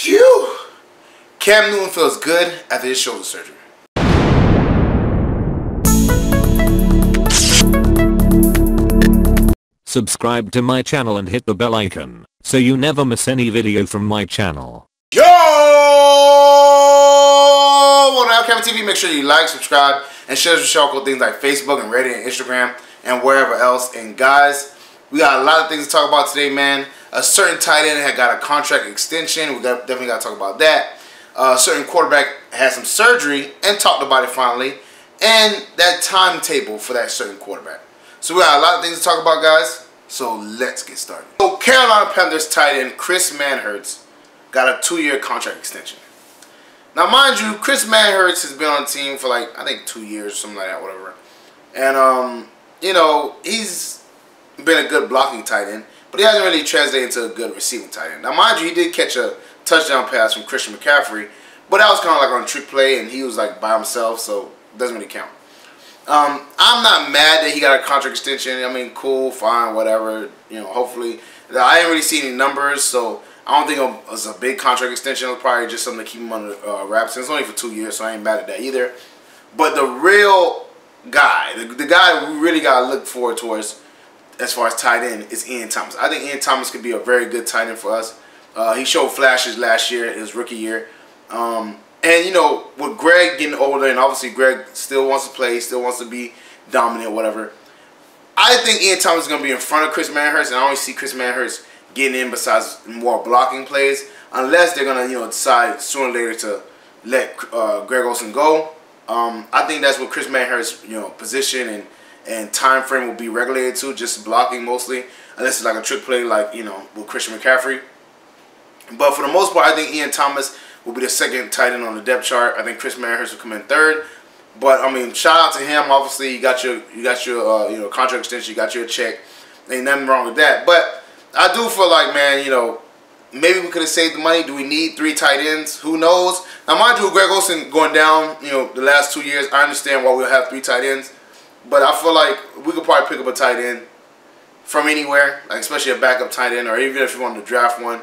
Phew! Cam Newton feels good after his shoulder surgery. Subscribe to my channel and hit the bell icon so you never miss any video from my channel. Yo! On LCameraTV, make sure you like, subscribe, and share the show on things like Facebook and Reddit and Instagram and wherever else. And guys, we got a lot of things to talk about today, man. A certain tight end had got a contract extension. We definitely got to talk about that. A certain quarterback had some surgery and talked about it finally. And that timetable for that certain quarterback. So we got a lot of things to talk about, guys. So let's get started. So Carolina Panthers tight end Chris Manhertz got a 2-year contract extension. Now, mind you, Chris Manhertz has been on the team for like, I think 2 years or something like that, whatever. And, you know, he's been a good blocking tight end, but he hasn't really translated into a good receiving tight end. Now, mind you, he did catch a touchdown pass from Christian McCaffrey, but that was kind of like on a trick play, and he was like by himself, so it doesn't really count. I'm not mad that he got a contract extension. I mean, cool, fine, whatever. You know, hopefully. I didn't really see any numbers, so I don't think it was a big contract extension. It was probably just something to keep him under wraps. It's only for 2 years, so I ain't mad at that either. But the real guy, the guy we really got to look forward towards as far as tight end is Ian Thomas. I think Ian Thomas could be a very good tight end for us. He showed flashes last year, his rookie year. And, you know, with Greg getting older, and obviously Greg still wants to play, still wants to be dominant, whatever. I think Ian Thomas is going to be in front of Chris Manhertz, and I only see Chris Manhertz getting in besides more blocking plays, unless they're going to, you know, decide sooner or later to let Greg Olsen go. I think that's what Chris Manhertz, you know, position and time frame will be regulated to, just blocking mostly, unless it's like a trick play like, you know, with Christian McCaffrey. But for the most part, I think Ian Thomas will be the second tight end on the depth chart. I think Chris Manhertz will come in third. But I mean, shout out to him. Obviously, you got your you know, contract extension, you got your check. Ain't nothing wrong with that. But I do feel like, man, you know, maybe we could have saved the money. Do we need 3 tight ends? Who knows? Now, mind you, Greg Olsen going down, you know, the last 2 years, I understand why we'll have 3 tight ends. But I feel like we could probably pick up a tight end from anywhere, like especially a backup tight end, or even if you wanted to draft one.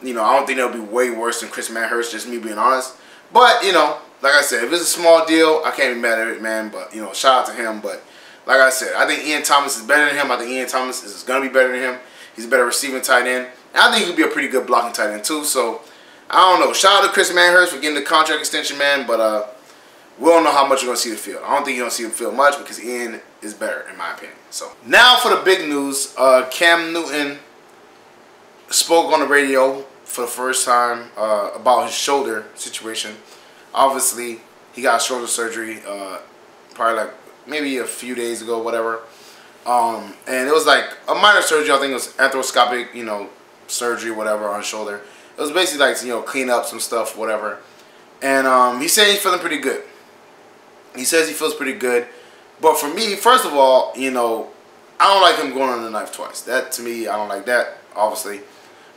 You know, I don't think that'll be way worse than Chris Manhertz, just me being honest. But, you know, like I said, if it's a small deal, I can't be mad at it, man. But, you know, shout out to him. But, like I said, I think Ian Thomas is better than him. I think Ian Thomas is going to be better than him. He's a better receiving tight end. And I think he could be a pretty good blocking tight end, too. So, I don't know. Shout out to Chris Manhertz for getting the contract extension, man. But, we don't know how much you're going to see the field. I don't think you're going to see the field much because Ian is better, in my opinion. So, now for the big news. Cam Newton spoke on the radio for the first time about his shoulder situation. Obviously, he got shoulder surgery probably like maybe a few days ago, whatever. And it was like a minor surgery. I think it was arthroscopic, you know, surgery, whatever, on his shoulder. It was basically like, you know, clean up some stuff, whatever. And he said he's feeling pretty good. He says he feels pretty good. But for me, first of all, you know, I don't like him going on the knife twice. That, to me, I don't like that, obviously.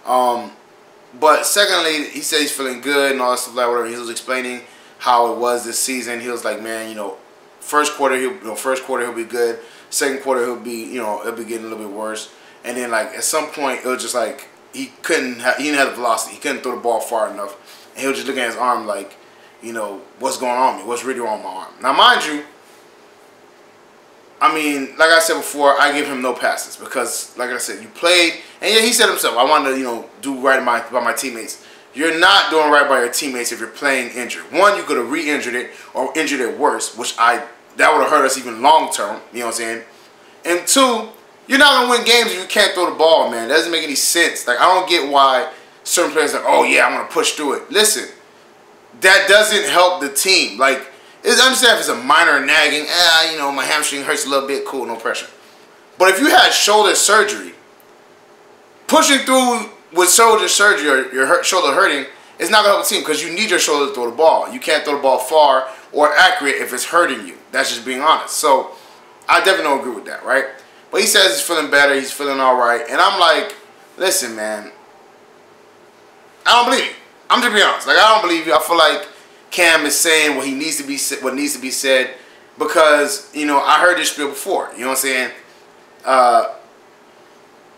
But secondly, he said he's feeling good and all that stuff like whatever. He was explaining how it was this season. He was like, man, you know, first quarter he'll be good. Second quarter he'll be, you know, it'll be getting a little bit worse. And then like at some point it was just like he didn't have the velocity. He couldn't throw the ball far enough. And he was just looking at his arm like, you know, what's going on with me? What's really wrong with my arm? Now, mind you, I mean, like I said before, I give him no passes because, like I said, you played, and yeah, he said himself, I wanted to, you know, do right by my teammates. You're not doing right by your teammates if you're playing injured. One, you could have re-injured it or injured it worse, which that would have hurt us even long term. You know what I'm saying? And 2, you're not gonna win games if you can't throw the ball, man. That doesn't make any sense. Like, I don't get why certain players are like, oh yeah, I'm gonna push through it. Listen, that doesn't help the team. Like, I understand if it's a minor nagging, you know, my hamstring hurts a little bit, cool, no pressure. But if you had shoulder surgery, pushing through with shoulder surgery or your shoulder hurting is not going to help the team because you need your shoulder to throw the ball. You can't throw the ball far or accurate if it's hurting you. That's just being honest. So I definitely don't agree with that, right? But he says he's feeling better, he's feeling all right. And I'm like, listen, man, I don't believe you. I'm just being honest. Like, I don't believe you. I feel like Cam is saying what needs to be said because, you know, I heard this spiel before. You know what I'm saying?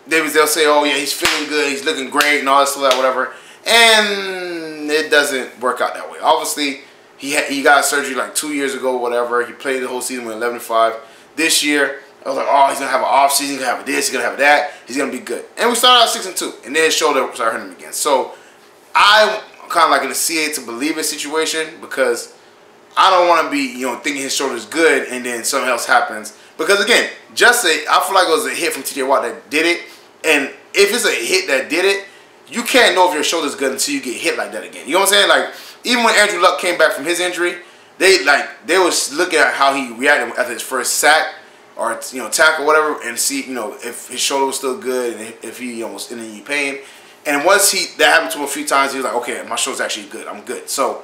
They'll say, oh yeah, he's feeling good, he's looking great and all that stuff, whatever. and it doesn't work out that way. Obviously, he got surgery like 2 years ago, whatever. He played the whole season with 11-5. This year, I was like, oh, he's gonna have an off season. He's gonna have this. He's gonna have that. He's gonna be good. And we started out 6-2, and then his shoulder started hurting him again. So I'm kind of like in a see it to believe it situation, because I don't want to be, thinking his shoulder's good and then something else happens. Because again, I feel like it was a hit from TJ Watt that did it. And if it's a hit that did it, you can't know if your shoulder's good until you get hit like that again. You know what I'm saying? Like, even when Andrew Luck came back from his injury, they was looking at how he reacted after his first sack or tackle or whatever, and see if his shoulder was still good and if he was in any pain. And once that happened to him a few times, he was like, okay, my shoulder's actually good. I'm good. So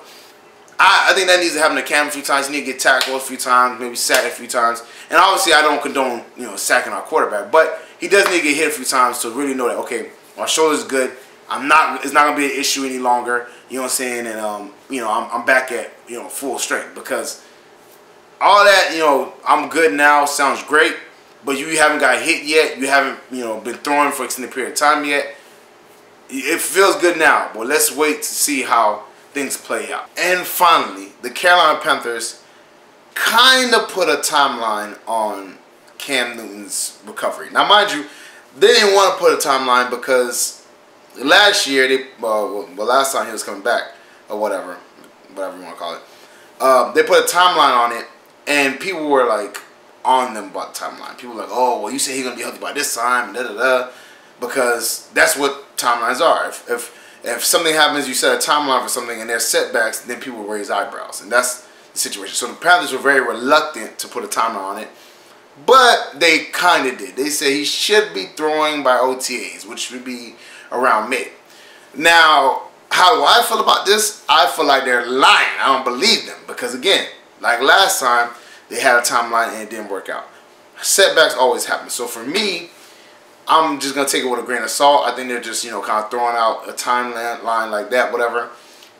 I think that needs to happen to Cam a few times. He needs to get tackled a few times, maybe sacked a few times. And obviously, I don't condone sacking our quarterback, but he does need to get hit a few times to really know that, okay, my shoulder's good. It's not gonna be an issue any longer. You know what I'm saying? And I'm back at full strength, because all that I'm good now sounds great, but you haven't got hit yet. You haven't been throwing for an extended period of time yet. It feels good now, but let's wait to see how things play out. And finally, the Carolina Panthers kind of put a timeline on Cam Newton's recovery. Now, mind you, they didn't want to put a timeline because last year, last time he was coming back, or whatever you want to call it, they put a timeline on it, and people were like on them about the timeline. People were like, oh, well, you said he's going to be healthy by this time, because that's what timelines are. If something happens, you set a timeline for something, and there's setbacks, then people raise eyebrows, and that's the situation. So the Panthers were very reluctant to put a timeline on it, but they kind of did. They said he should be throwing by OTAs, which would be around May. Now, how do I feel about this? I feel like they're lying. I don't believe them, because again, like last time, they had a timeline and it didn't work out. Setbacks always happen. So for me, I'm just going to take it with a grain of salt. I think they're just, kind of throwing out a timeline like that, whatever.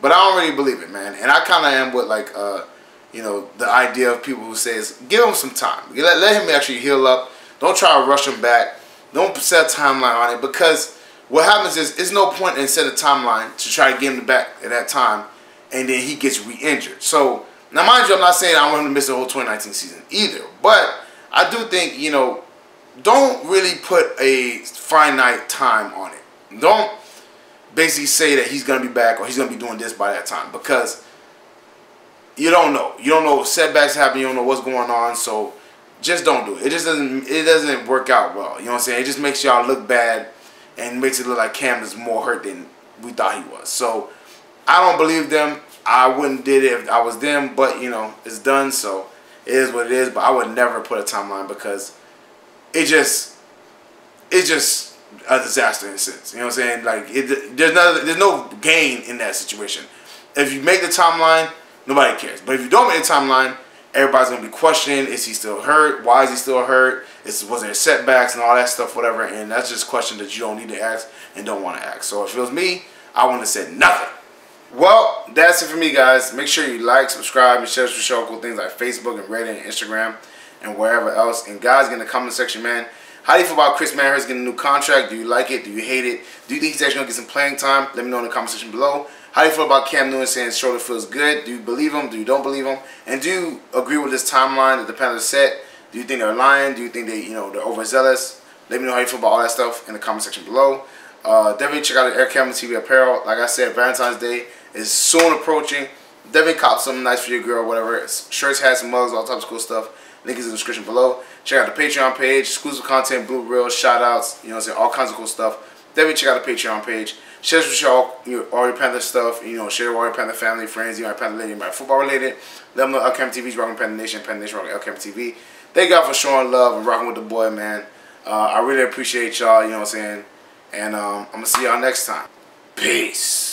But I don't really believe it, man. And I kind of am with, like, the idea of people who says, give him some time. Let him actually heal up. Don't try to rush him back. Don't set a timeline on it, because what happens is, there's no point in setting a timeline to try to get him back at that time, and then he gets re-injured. So, now mind you, I'm not saying I want him to miss the whole 2019 season either. But I do think, don't really put a finite time on it. Don't basically say that he's going to be back or he's going to be doing this by that time, because you don't know. You don't know if setbacks happen. You don't know what's going on. So just don't do it. It doesn't work out well. You know what I'm saying? It just makes y'all look bad and makes it look like Cam is more hurt than we thought he was. So I don't believe them. I wouldn't did it if I was them, but it's done, so it is what it is. But I would never put a timeline, because it's just a disaster in a sense. You know what I'm saying? Like, there's no gain in that situation. If you make the timeline, nobody cares. But if you don't make the timeline, everybody's gonna be questioning: is he still hurt? Why is he still hurt? Was there setbacks and all that stuff, whatever? And that's just questions that you don't need to ask and don't want to ask. So if it was me, I wouldn't have said nothing. Well, that's it for me, guys. Make sure you like, subscribe, and share some show cool things like Facebook and Reddit and Instagram and wherever else. And guys, get in the comment section, man. How do you feel about Chris Manhertz getting a new contract? Do you like it? Do you hate it? Do you think he's actually going to get some playing time? Let me know in the comment section below. How do you feel about Cam Newton saying his shoulder feels good? Do you believe him? Do you don't believe him? And do you agree with this timeline that the Panthers set? Do you think they're lying? Do you think they're overzealous? Let me know how you feel about all that stuff in the comment section below. Definitely check out the LCameraTV apparel. Like I said, Valentine's Day is soon approaching. Definitely cop something nice for your girl, whatever. Shirts, hats, and mugs, all types of cool stuff. Link is in the description below. Check out the Patreon page, exclusive content, blue reels, shout outs, all kinds of cool stuff. Definitely check out the Patreon page. Share with all your Panther stuff, share with all your Panther family, friends, Panther related, football related. Let them know LCameraTV's rocking Panther Nation rocking LCameraTV. Thank y'all for showing love and rocking with the boy, man. I really appreciate y'all, And I'm going to see y'all next time. Peace.